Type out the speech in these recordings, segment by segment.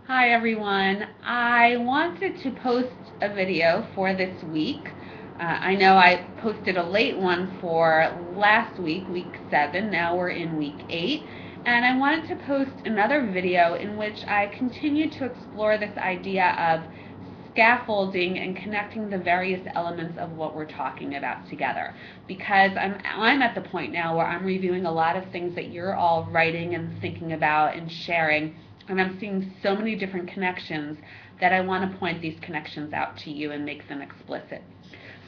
Hi everyone. I wanted to post a video for this week. I know I posted a late one for last week, week 7. Now we're in week 8. And I wanted to post another video in which I continue to explore this idea of scaffolding and connecting the various elements of what we're talking about together, because I'm at the point now where I'm reviewing a lot of things that you're all writing and thinking about and sharing, and I'm seeing so many different connections that I want to point these connections out to you and make them explicit.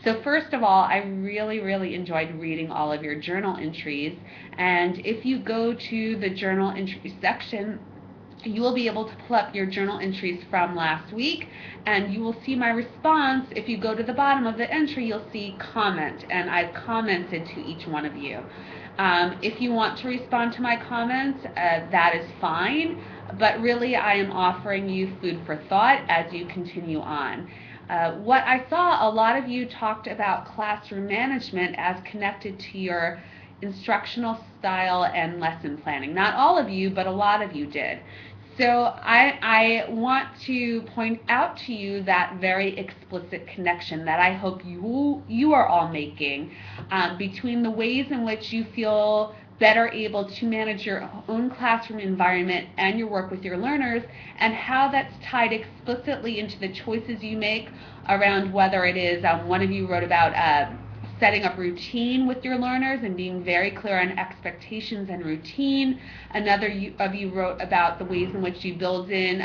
So first of all, I really enjoyed reading all of your journal entries, and if you go to the journal entries section, you will be able to pull up your journal entries from last week, and you will see my response. If you go to the bottom of the entry, you'll see comment, and I've commented to each one of you. If you want to respond to my comments, that is fine, but really I am offering you food for thought as you continue on. What I saw, a lot of you talked about classroom management as connected to your instructional style and lesson planning. Not all of you, but a lot of you did. So I want to point out to you that very explicit connection that I hope you are all making between the ways in which you feel better able to manage your own classroom environment and your work with your learners, and how that's tied explicitly into the choices you make around whether it is, one of you wrote about setting up routine with your learners and being very clear on expectations and routine. Another of you wrote about the ways in which you build in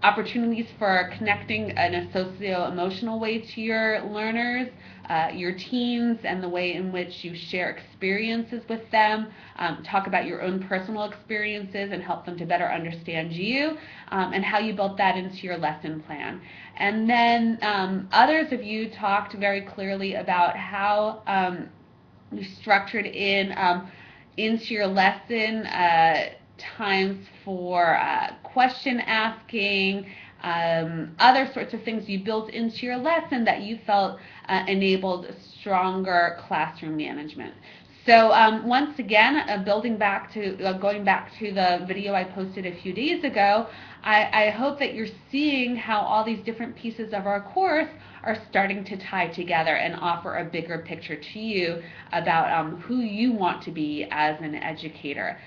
opportunities for connecting in a socio-emotional way to your learners, your teens, and the way in which you share experiences with them, talk about your own personal experiences and help them to better understand you, and how you built that into your lesson plan. And then others of you talked very clearly about how you structured in into your lesson times for question asking, other sorts of things you built into your lesson that you felt enabled stronger classroom management. So once again, going back to the video I posted a few days ago, I hope that you're seeing how all these different pieces of our course are starting to tie together and offer a bigger picture to you about who you want to be as an educator.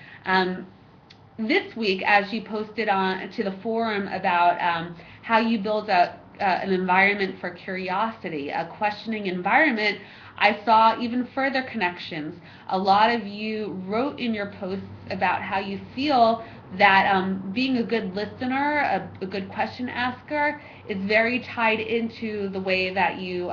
This week, as you posted on to the forum about how you build an environment for curiosity, a questioning environment, I saw even further connections. A lot of you wrote in your posts about how you feel that being a good listener, a good question asker, is very tied into the way that you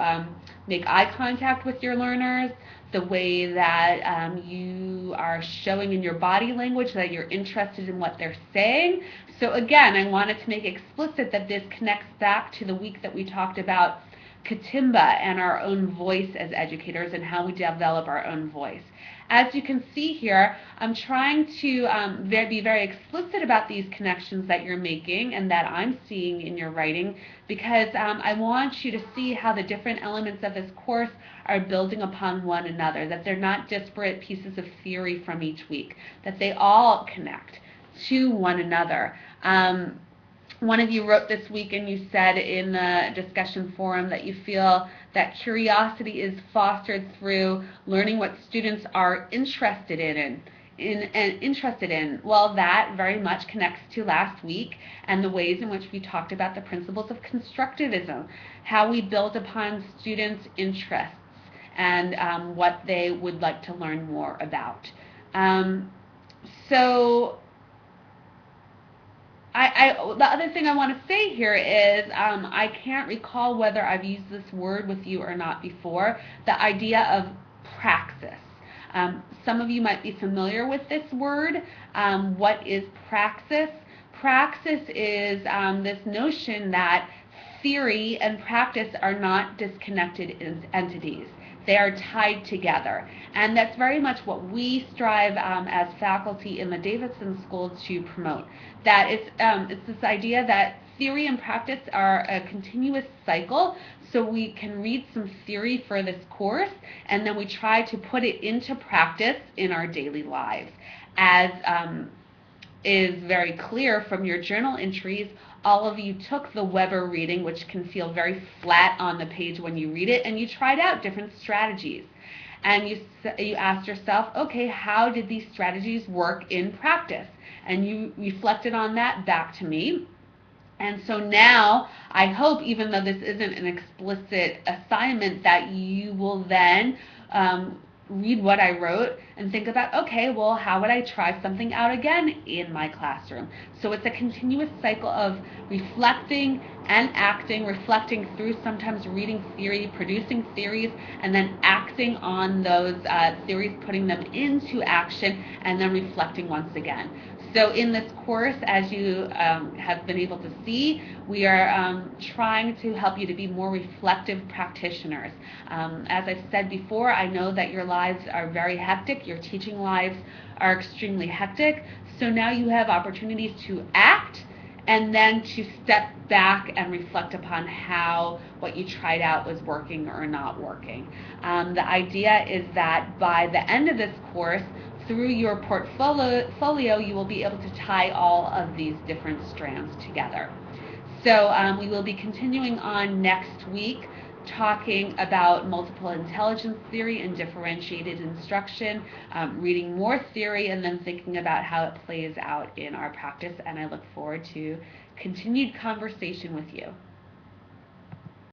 make eye contact with your learners, the way that you are showing in your body language that you're interested in what they're saying. So again, I wanted to make explicit that this connects back to the week that we talked about Katimba and our own voice as educators and how we develop our own voice. As you can see here, I'm trying to be very explicit about these connections that you're making and that I'm seeing in your writing, because I want you to see how the different elements of this course are building upon one another, that they're not disparate pieces of theory from each week, that they all connect to one another. One of you wrote this week and you said in the discussion forum that you feel that curiosity is fostered through learning what students are interested in. Well, that very much connects to last week and the ways in which we talked about the principles of constructivism, how we build upon students' interests and what they would like to learn more about. The other thing I want to say here is I can't recall whether I've used this word with you or not before, the idea of praxis. Some of you might be familiar with this word. What is praxis? Praxis is this notion that theory and practice are not disconnected entities. They are tied together. And that's very much what we strive as faculty in the Davidson School to promote. That it's this idea that theory and practice are a continuous cycle, so we can read some theory for this course, and then we try to put it into practice in our daily lives as is very clear from your journal entries. All of you took the Weber reading, which can feel very flat on the page when you read it, and you tried out different strategies. And you asked yourself, okay, how did these strategies work in practice? And you reflected on that back to me. And so now, I hope, even though this isn't an explicit assignment, that you will then read what I wrote and think about, okay, well, how would I try something out again in my classroom? So it's a continuous cycle of reflecting and acting, reflecting through sometimes reading theory, producing theories, and then acting on those theories, putting them into action, and then reflecting once again. So in this course, as you have been able to see, we are trying to help you to be more reflective practitioners. As I've said before, I know that your lives are very hectic, your teaching lives are extremely hectic, so now you have opportunities to act and then to step back and reflect upon how what you tried out was working or not working. The idea is that by the end of this course, through your portfolio, you will be able to tie all of these different strands together. So we will be continuing on next week talking about multiple intelligence theory and differentiated instruction, reading more theory, and then thinking about how it plays out in our practice. And I look forward to continued conversation with you.